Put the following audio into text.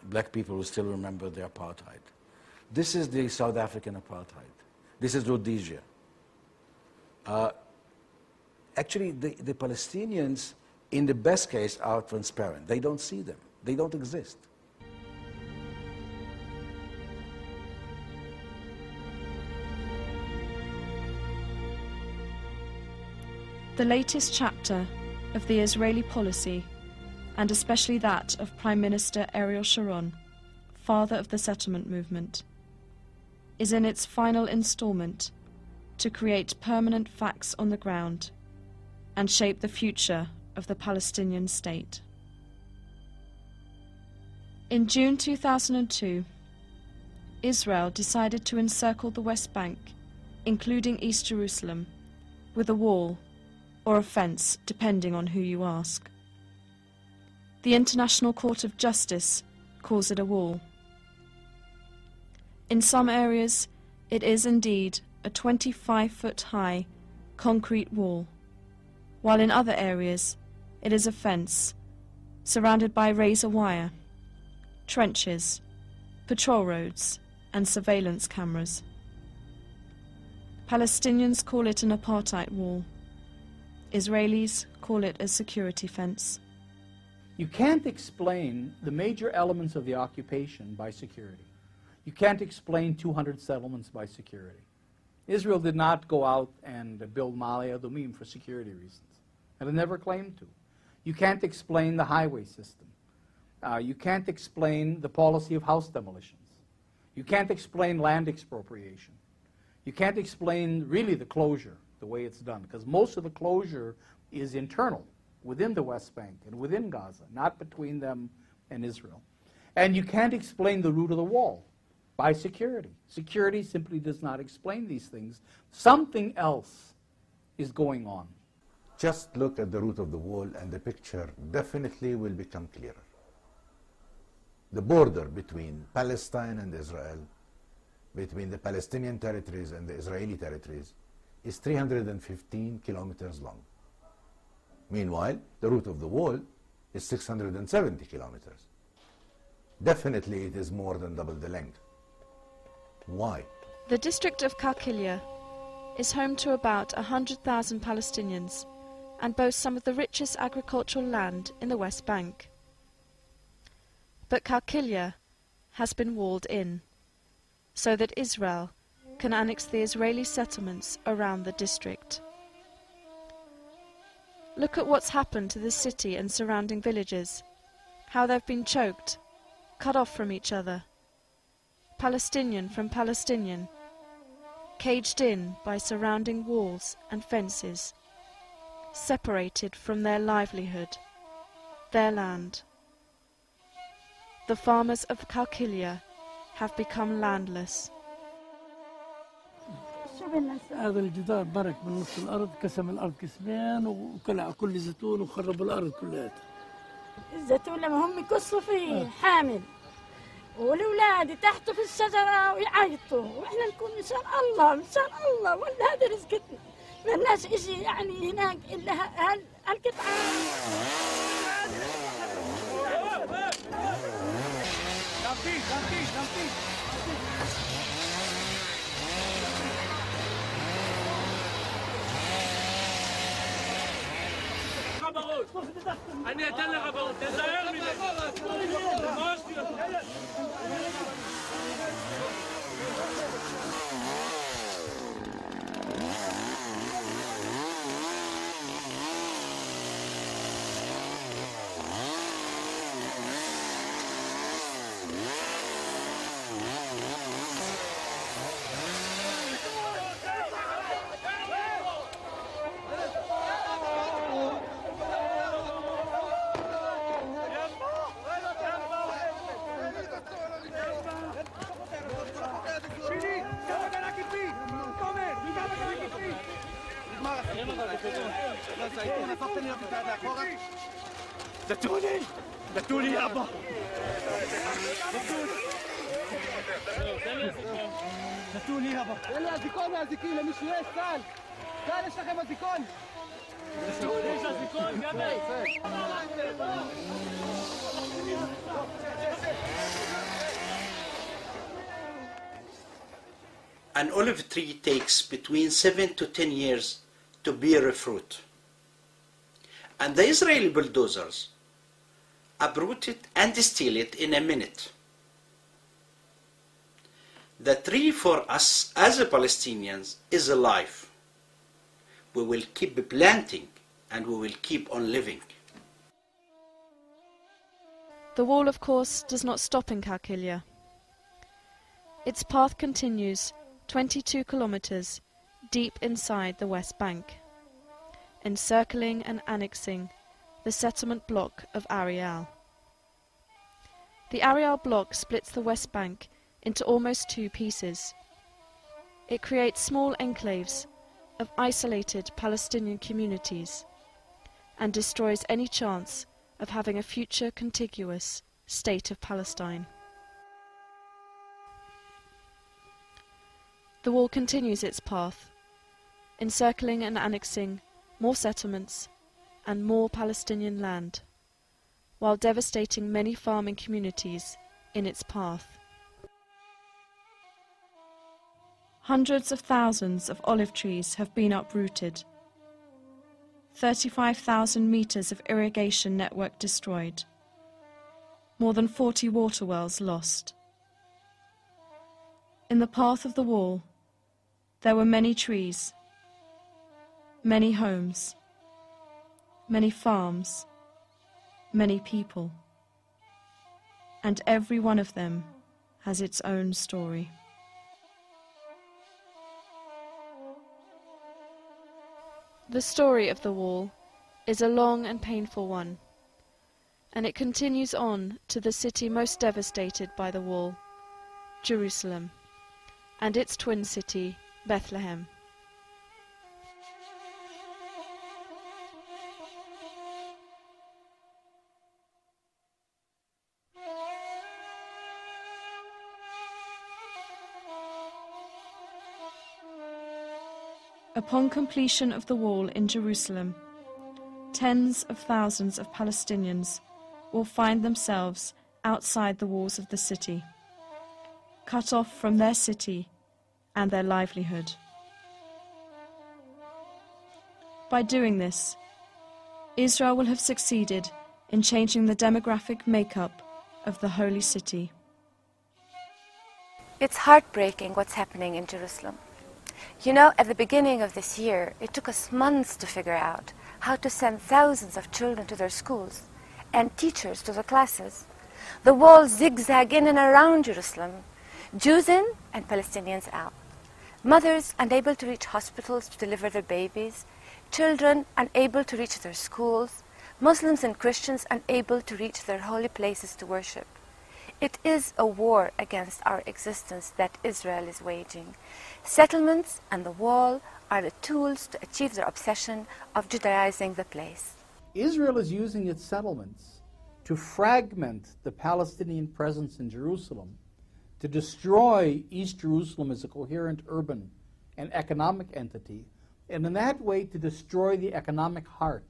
black people who still remember the apartheid. This is the South African apartheid. This is Rhodesia. Actually, the Palestinians, in the best case, are transparent. They don't see them. They don't exist. The latest chapter of the Israeli policy, and especially that of Prime Minister Ariel Sharon, father of the settlement movement, is in its final installment to create permanent facts on the ground and shape the future of the Palestinian state. In June 2002, Israel decided to encircle the West Bank, including East Jerusalem, with a wall or a fence, depending on who you ask. The International Court of Justice calls it a wall. In some areas, it is indeed a 25-foot-high concrete wall, while in other areas, it is a fence surrounded by razor wire, trenches, patrol roads, and surveillance cameras. Palestinians call it an apartheid wall. Israelis call it a security fence. You can't explain the major elements of the occupation by security. You can't explain 200 settlements by security. Israel did not go out and build Ma'ale Adumim for security reasons, and it never claimed to. You can't explain the highway system. You can't explain the policy of house demolitions. You can't explain land expropriation. You can't explain really the closure, the way it's done, because most of the closure is internal, within the West Bank and within Gaza, not between them and Israel. And you can't explain the route of the wall by security. Security simply does not explain these things. Something else is going on. Just look at the route of the wall and the picture definitely will become clearer. The border between Palestine and Israel, between the Palestinian territories and the Israeli territories, is 315 kilometers long. Meanwhile, the route of the wall is 670 kilometers. Definitely it is more than double the length. Why? The district of Qalqilia is home to about 100,000 Palestinians and boasts some of the richest agricultural land in the West Bank. But Qalqilia has been walled in, so that Israel can annex the Israeli settlements around the district. Look at what's happened to the city and surrounding villages, how they've been choked, cut off from each other, Palestinian from Palestinian, caged in by surrounding walls and fences, separated from their livelihood, their land. The farmers of Qalqilia have become landless. هذا الجدار برك من نص الأرض، قسم الأرض قسمين وكلع كل زيتون وخرب الأرض كلها. الزيتون لما هم يقصوا فيه حامل والأولاد تحته في الشجرة ويعيطوا وإحنا نكون إن شاء الله إن شاء الله ولا هذا رزقتنا ما لناش إشي يعني هناك إلا هالقطعة. אני אתן לך באות, תזהר دتولي يابا دتولي يابا يلا ازيكون ازيكيله مش ليش تعال تعال ايش لكم ازيكون ليش ازيكون قبل an olive tree takes between 7 to 10 years to bear a fruit. And the Israeli bulldozers uproot it and steal it in a minute. The tree for us as Palestinians is alive. We will keep planting and we will keep on living. The wall, of course, does not stop in Qalqilia. Its path continues 22 kilometers deep inside the West Bank, encircling and annexing the settlement block of Ariel. The Ariel block splits the West Bank into almost two pieces. It creates small enclaves of isolated Palestinian communities and destroys any chance of having a future contiguous state of Palestine. The wall continues its path, encircling and annexing more settlements and more Palestinian land, while devastating many farming communities in its path. Hundreds of thousands of olive trees have been uprooted, 35,000 meters of irrigation network destroyed, more than 40 water wells lost. In the path of the wall, there were many trees, many homes, many farms, many people, and every one of them has its own story. The story of the wall is a long and painful one, and it continues on to the city most devastated by the wall, Jerusalem, and its twin city, Bethlehem. Upon completion of the wall in Jerusalem, tens of thousands of Palestinians will find themselves outside the walls of the city, cut off from their city and their livelihood. By doing this, Israel will have succeeded in changing the demographic makeup of the holy city. It's heartbreaking what's happening in Jerusalem. You know, at the beginning of this year, it took us months to figure out how to send thousands of children to their schools and teachers to the classes. The walls zigzag in and around Jerusalem, Jews in and Palestinians out. Mothers unable to reach hospitals to deliver their babies, children unable to reach their schools, Muslims and Christians unable to reach their holy places to worship. It is a war against our existence that Israel is waging. Settlements and the wall are the tools to achieve their obsession of Judaizing the place. Israel is using its settlements to fragment the Palestinian presence in Jerusalem, to destroy East Jerusalem as a coherent urban and economic entity, and in that way to destroy the economic heart